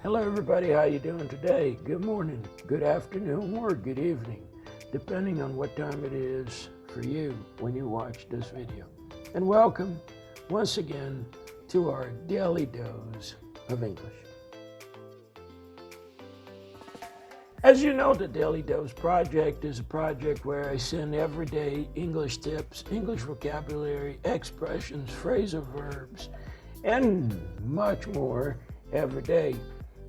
Hello everybody, how you doing today? Good morning, good afternoon, or good evening, depending on what time it is for you when you watch this video. And welcome once again to our daily dose of English. As you know, the Daily Dose Project is a project where I send everyday English tips, English vocabulary, expressions, phrasal verbs, and much more every day.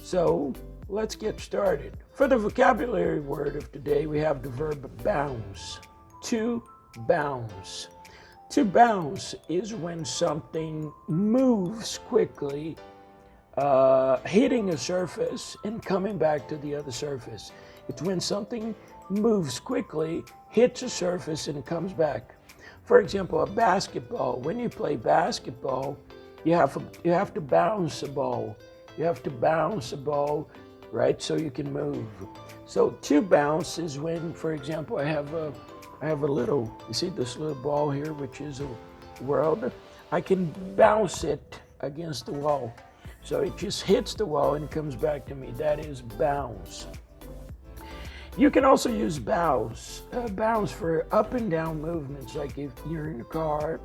So let's get started. For the vocabulary word of today, we have the verb bounce. To bounce. To bounce is when something moves quickly, hitting a surface and coming back to the other surface. It's when something moves quickly, hits a surface and comes back. For example, a basketball. When you play basketball, you have to bounce a ball. You have to bounce a ball, right, so you can move. So to bounce is when, for example, I have a little, you see this little ball here, which is a world. I can bounce it against the wall. So it just hits the wall and comes back to me. That is bounce. You can also use bounce for up and down movements, like if you're in a car,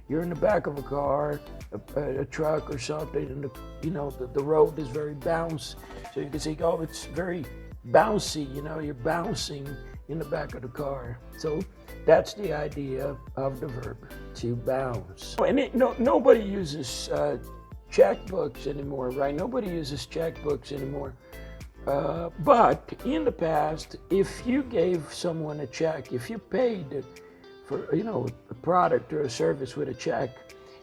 you're in the back of a car, a truck or something, and the road is very bounce. So you can say, oh, it's very bouncy, you're bouncing in the back of the car. So that's the idea of the verb, to bounce. And nobody uses checkbooks anymore, right? Nobody uses checkbooks anymore. But in the past, if you gave someone a check, if you paid for a product or a service with a check,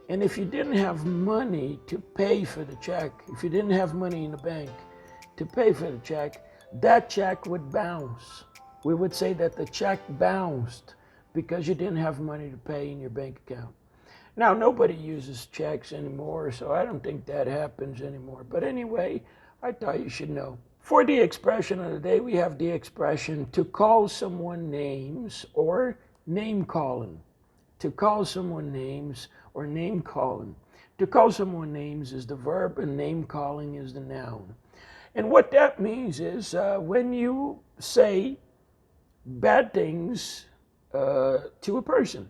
and if you didn't have money to pay for the check, if you didn't have money in the bank to pay for the check, that check would bounce. We would say that the check bounced because you didn't have money to pay in your bank account. Now, nobody uses checks anymore, so I don't think that happens anymore. But anyway, I thought you should know. For the expression of the day, we have the expression to call someone names or name calling. To call someone names or name calling. To call someone names is the verb and name calling is the noun. And what that means is when you say bad things to a person,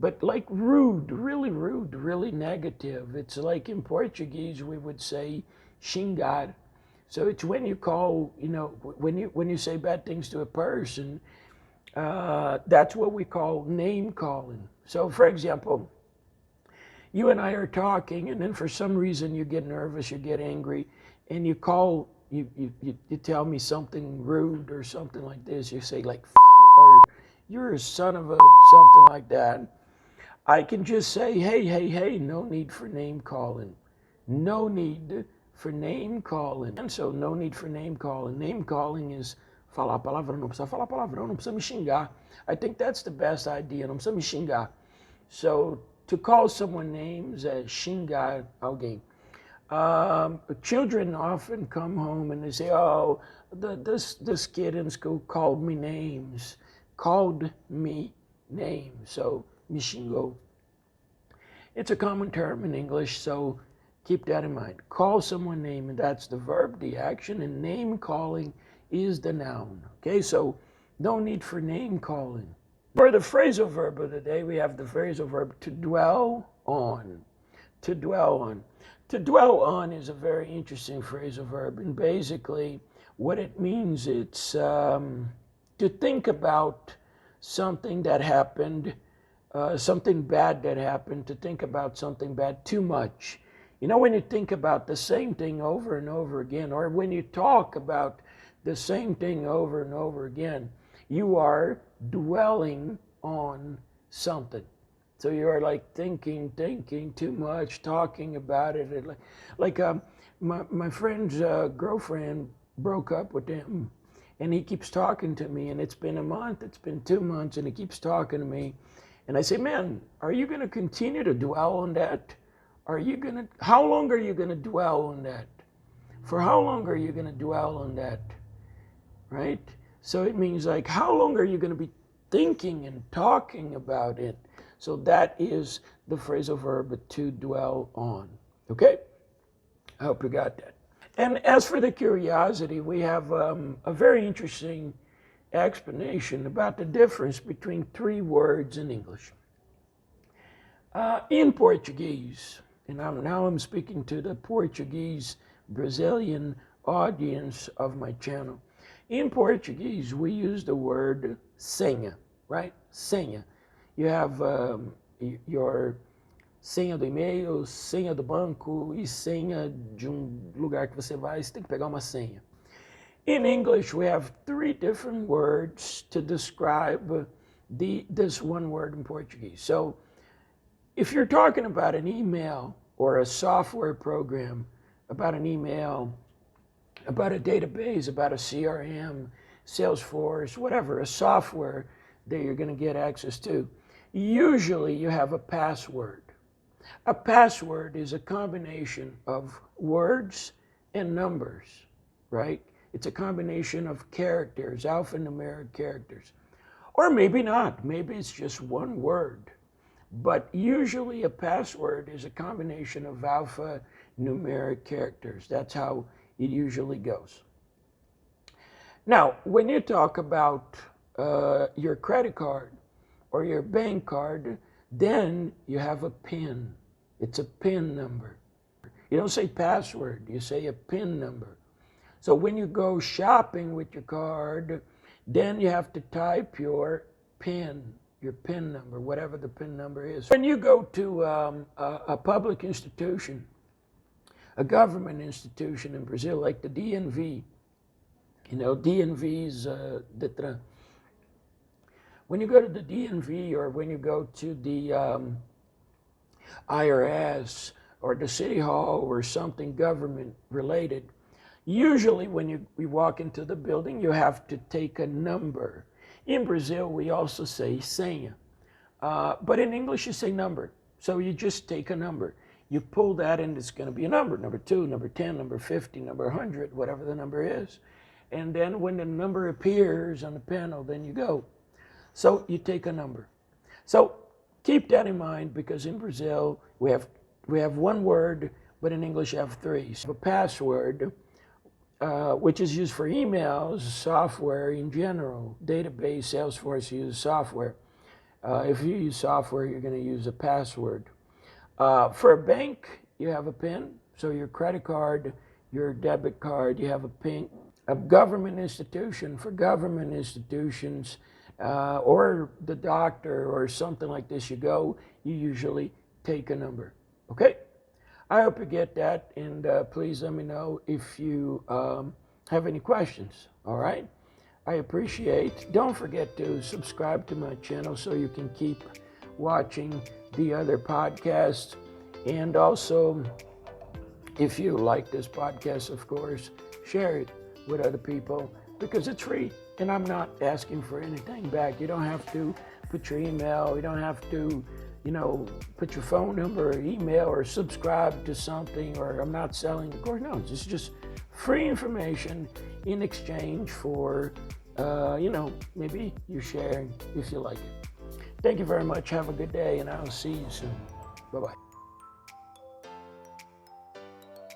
but like rude, really negative. It's like in Portuguese we would say xingar. So it's when you call, when you say bad things to a person, that's what we call name calling. So for example, you and I are talking, and then for some reason you get nervous, you get angry, and you call, you tell me something rude or something like this. You say like, or you're a son of a, something like that. I can just say, hey, no need for name calling. No need for name calling. And so no need for name calling. Name calling is falar palavrão, não precisa falar palavrão, não precisa me xingar. I think that's the best idea, não precisa me xingar. So to call someone names is xingar alguém. Children often come home and they say, oh, this kid in school called me names. Called me names. So me xingou. It's a common term in English, so keep that in mind. Call someone name, and that's the verb, the action, and name calling is the noun. Okay, so no need for name calling. For the phrasal verb of the day, we have the phrasal verb to dwell on. To dwell on. To dwell on is a very interesting phrasal verb, and basically what it means, it's to think about something that happened, something bad that happened, to think about something bad too much. When you think about the same thing over and over again, or when you talk about the same thing over and over again, you are dwelling on something. So you are like thinking too much, talking about it. My friend's girlfriend broke up with him, and he keeps talking to me, and it's been a month, it's been 2 months, and he keeps talking to me. And I say, man, are you going to continue to dwell on that? How long are you going to dwell on that? For how long are you going to dwell on that? Right? So it means like, how long are you going to be thinking and talking about it? So that is the phrasal verb to dwell on. Okay? I hope you got that. And as for the curiosity, we have a very interesting explanation about the difference between three words in English. In Portuguese, and now I'm speaking to the Portuguese Brazilian audience of my channel. In Portuguese, we use the word senha, right? Senha. You have your senha do e-mail, senha do banco e senha de lugar que você vai. Você tem que pegar uma senha. In English, we have three different words to describe this one word in Portuguese. So if you're talking about an email or a software program, about an email, about a database, about a CRM, Salesforce, whatever, a software that you're going to get access to, usually you have a password. A password is a combination of words and numbers, right? It's a combination of characters, alphanumeric characters. Or maybe not, maybe it's just one word. But usually a password is a combination of alphanumeric characters. That's how it usually goes. Now, when you talk about your credit card or your bank card, then you have a PIN. It's a PIN number. You don't say password, you say a PIN number. So when you go shopping with your card, then you have to type your PIN number, whatever the PIN number is. When you go to a public institution, a government institution in Brazil, like the DNV, DNV's Detran. When you go to the DNV or when you go to the IRS or the City Hall or something government related, usually when you walk into the building, you have to take a number. In Brazil, we also say senha, but in English you say number. So you just take a number. You pull that and it's going to be a number 2, number 10, number 50, number 100, whatever the number is. And then when the number appears on the panel, then you go. So you take a number. So keep that in mind, because in Brazil we have one word, but in English you have three. So a password, which is used for emails, software in general, database, Salesforce uses software. If you use software, you're going to use a password. For a bank, you have a PIN. So your credit card, your debit card, you have a PIN. A government institution, for government institutions, or the doctor or something like this, you usually take a number. Okay? I hope you get that, and please let me know if you have any questions, all right? I appreciate. Don't forget to subscribe to my channel so you can keep watching the other podcasts. And also, if you like this podcast, of course, share it with other people, because it's free and I'm not asking for anything back. You don't have to put your email, you don't have to put your phone number or email or subscribe to something, or I'm not selling the course. No, it's just free information in exchange for, maybe you sharing if you like it. Thank you very much. Have a good day, and I'll see you soon. Bye-bye.